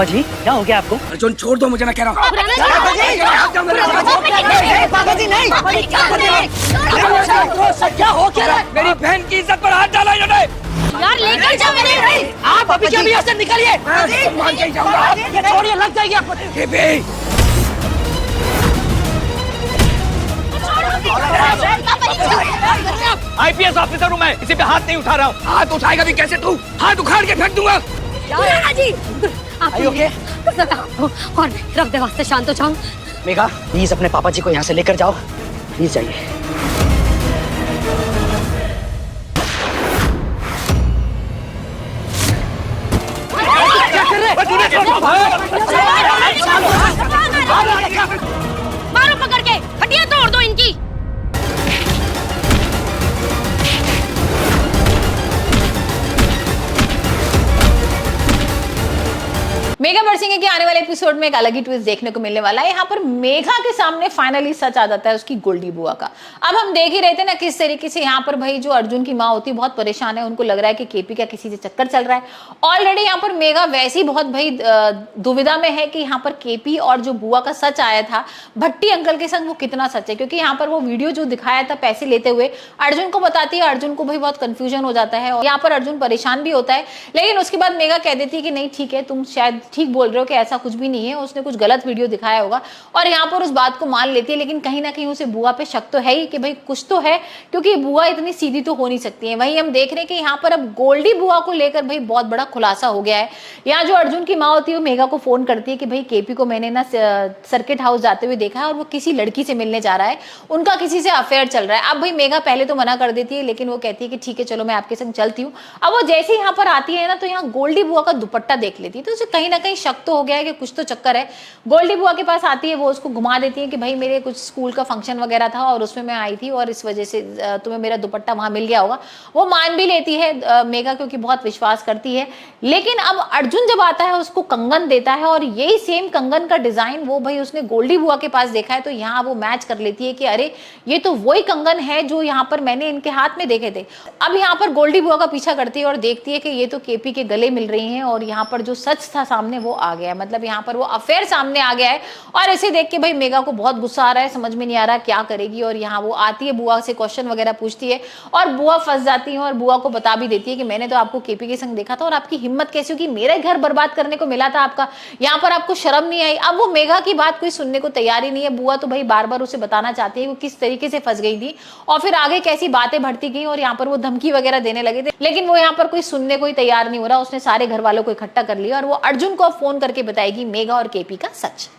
पापा जी क्या हो गया आपको? अर्जुन छोड़ दो मुझे, मैं कह रहा हूँ। पापा जी नहीं। क्या हो क्या रहा है? मेरी बहन की इज्जत पर हाथ डाला इन्होंने। यार लेकर जाओ मेरे। आप अभी के अभी से निकलिए। मान के जाऊंगा। ये छोड़िए, लग जाएगी आपको। आईपीएस ऑफिसर हूँ मैं, इसी पे हाथ नहीं उठा रहा हूँ। हाथ उठाएगा भी कैसे तू? हाथ उखाड़ के फेंक दूंगा। खुराना जी आप और रख दे वास्ते शांत हो जाओ। मेघा प्लीज अपने पापा जी को यहाँ से लेकर जाओ, प्लीज जाइए। क्या कर रहे? मारो पकड़ के, हड्डियां तोड़ दो इनकी। मेघा बरसिंगे के आने वाले एपिसोड में एक अलग ही ट्विस्ट देखने को मिलने वाला है। यहाँ पर मेघा के सामने फाइनली सच आ जाता है उसकी गोल्डी बुआ का। अब हम देख ही रहे थे ना किस तरीके से यहाँ पर भाई जो अर्जुन की माँ होती है बहुत परेशान है, उनको लग रहा है कि केपी का किसी से चक्कर चल रहा है। ऑलरेडी यहाँ पर मेघा वैसी बहुत भाई दुविधा में है कि यहाँ पर केपी और जो बुआ का सच आया था भट्टी अंकल के संग वो कितना सच है, क्योंकि यहाँ पर वो वीडियो जो दिखाया था पैसे लेते हुए अर्जुन को बताती है, अर्जुन को भाई बहुत कंफ्यूजन हो जाता है और यहाँ पर अर्जुन परेशान भी होता है। लेकिन उसके बाद मेघा कह देती है कि नहीं ठीक है, तुम शायद ठीक बोल रहे हो कि ऐसा कुछ भी नहीं है, उसने कुछ गलत वीडियो दिखाया होगा, और यहाँ पर उस बात को मान लेती है। लेकिन कहीं ना कहीं उसे बुआ पे शक तो है ही कि भाई कुछ तो है, क्योंकि बुआ इतनी सीधी तो हो नहीं सकती है। वहीं हम देख रहे हैं कि यहाँ पर अब गोल्डी बुआ को लेकर भाई बहुत बड़ा खुलासा हो गया है। यहाँ जो अर्जुन की माँ होती है वो मेघा को फोन करती है कि भाई केपी को मैंने ना सर्किट हाउस जाते हुए देखा है और वो किसी लड़की से मिलने जा रहा है, उनका किसी से अफेयर चल रहा है। अब भाई मेघा पहले तो मना कर देती है, लेकिन वो कहती है कि ठीक है चलो मैं आपके संग चलती हूँ। अब वो जैसे यहाँ पर आती है ना तो यहाँ गोल्डी बुआ का दुपट्टा देख लेती है, तो उसे कहीं ना कहीं शक तो हो गया है कि कुछ तो चक्कर है। गोल्डी बुआ के पास आती है, वो उसको घुमा देती है कि भाई मेरे कुछ स्कूल का फंक्शन वगैरह था और उसमें मैं आई थी और इस वजह से तुम्हें मेरा दुपट्टा वहां मिल गया होगा। वो मान भी लेती है मेघा, क्योंकि बहुत विश्वास करती है। लेकिन अब अर्जुन जब आता है उसको कंगन देता है और यही सेम कंगन का डिजाइन वो भाई उसने गोल्डी बुआ के पास देखा है, तो यहाँ वो मैच कर लेती है कि अरे ये तो वही कंगन है जो यहाँ पर मैंने इनके हाथ में देखे थे। अब यहाँ पर गोल्डी बुआ का पीछा करती है और देखती है कि ये तो केपी के गले मिल रही हैं और यहाँ पर जो सच था सामने वो आ गया है, मतलब यहाँ पर वो अफेयर सामने आ गया है। और इसे देख के भाई मेघा को बहुत गुस्सा आ रहा है, समझ में नहीं आ रहा क्या करेगी। और यहाँ वो आती है, बुआ से क्वेश्चन वगैरह पूछती है और बुआ फंस जाती है और बुआ को बता भी देती है कि मैंने तो आपको केपी के संग देखा था और आपकी हिम्मत कैसी होगी, मेरा घर बर्बाद करने को मिला था आपका, यहाँ पर आपको शर्म नहीं आई। अब वो मेघा की बात कोई सुनने को तैयार ही नहीं है। बुआ तो भाई बार बार उसे बताना चाहती है वो किस तरीके से फंस गई थी और फिर आगे कैसी बातें बढ़ती गई और यहाँ पर वो धमकी वगैरह देने लगे थे, लेकिन वो यहाँ पर कोई सुनने को तैयार नहीं हो रहा। उसने सारे घर वालों को इकट्ठा कर लिया और वो अर्जुन को फोन करके बताएगी मेघा और केपी का सच।